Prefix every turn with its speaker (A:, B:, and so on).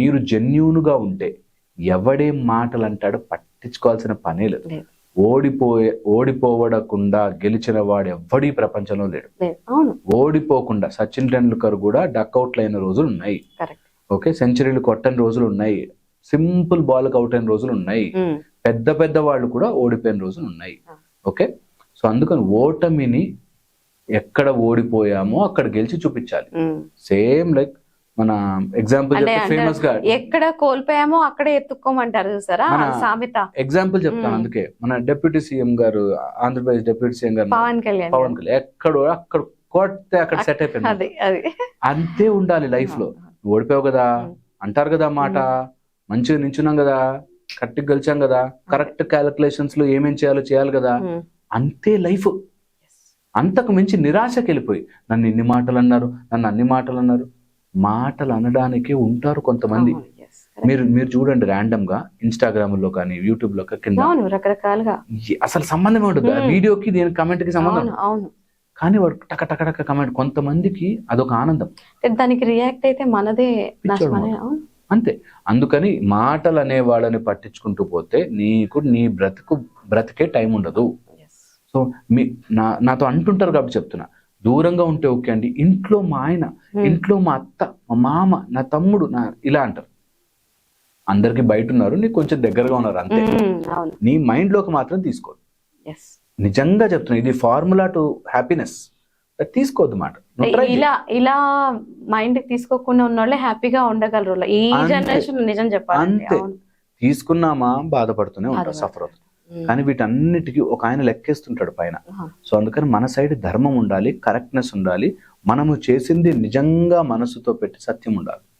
A: మీరు జెన్యూన్గా ఉంటే ఎవడేం మాటలు అంటాడో పట్టించుకోవాల్సిన పనే లేదు. ఓడిపోవడకుండా గెలిచిన వాడు ఎవ్వడీ ప్రపంచంలో లేడు. ఓడిపోకుండా సచిన్ టెండూల్కర్ కూడా డక్అవుట్లు అయిన రోజులు ఉన్నాయి. ఓకే, సెంచరీలు కొట్టని రోజులు ఉన్నాయి. సింపుల్ బాల్ అవుట్ అయిన రోజులు ఉన్నాయి. పెద్ద పెద్ద వాళ్ళు కూడా ఓడిపోయిన రోజులు ఉన్నాయి. ఓకే, సో అందుకని ఓటమిని ఎక్కడ ఓడిపోయామో అక్కడ గెలిచి చూపించాలి. సేమ్ లైక్ మన ఎగ్జాంపుల్ చెప్తే ఫేమస్ గా
B: ఎక్కడ కోల్పోయామో అక్కడే ఎత్తుక్కోమంటారు చూసారా సామెత.
A: ఎగ్జాంపుల్ చెప్తాను. అందుకే మన డిప్యూటీ సీఎం గారు, ఆంధ్రప్రదేశ్ డిప్యూటీ సీఎం గారు పవన్ కళ్యాణ్ ఎక్కడో అక్కడ కొడితే అక్కడ సెట్ అయిపోయింది. అంతే ఉండాలి లైఫ్ లో. ఓడిపోయావు కదా అంటారు కదా మాట, మంచిగా నించున్నాం కదా, కరెక్ట్ గెలిచాం కదా, కరెక్ట్ క్యాలిక్యులేషన్స్ లో ఏమేం చేయాలి కదా, అంతే లైఫ్. అంతకు మించి నిరాశకి వెళ్ళిపోయి నన్ను ఇన్ని మాటలు అన్నారు, నన్ను అన్ని మాటలు అన్నారు. మాటలు అనడానికే ఉంటారు కొంతమంది. మీరు చూడండి, ర్యాండమ్ గా ఇన్స్టాగ్రామ్ లో కానీ యూట్యూబ్ లో కింద
B: రకరకాలుగా
A: అసలు సంబంధం ఉంటుంది వీడియోకి దీని కమెంట్ కి సంబంధం, కానీ వాడు టక టక టక కమెంట్. కొంతమందికి అదొక ఆనందం,
B: దానికి రియాక్ట్ అయితే మనదే
A: అంతే. అందుకని మాటలు అనే వాళ్ళని పట్టించుకుంటూ పోతే నీకు నీ బ్రతికే టైం ఉండదు. సో నాతో అంటుంటారు కాబట్టి చెప్తున్నా, దూరంగా ఉంటే ఓకే అండి. ఇంట్లో మా ఆయన, ఇంట్లో మా అత్త, మా మామ, నా తమ్ముడు, ఇలా అంటారు. అందరికి బయట ఉన్నారు, నీకు కొంచెం దగ్గరగా ఉన్నారు అంతే. నీ మైండ్ లోకి మాత్రం తీసుకో. నిజంగా చెప్తున్నా, ఇది ఫార్ములా టు హ్యాపీనెస్. తీసుకోవద్దు మాట.
B: ఇలా మైండ్ తీసుకోకుండా ఉన్న వాళ్ళే హ్యాపీగా ఉండగలరు ఈ జనరేషన్. నిజం చెప్పాలి
A: అంతే. తీసుకున్నామా బాధపడుతూనే ఉంటారు, సఫర్ అవుతుంది. కానీ వీటన్నిటికీ ఒక ఆయన లెక్కేస్తుంటాడు పైన. సో అందుకని మన సైడ్ ధర్మం ఉండాలి, కరెక్ట్నెస్ ఉండాలి, మనము చేసింది నిజంగా మనసుతో పెట్టి సత్యం ఉండాలి.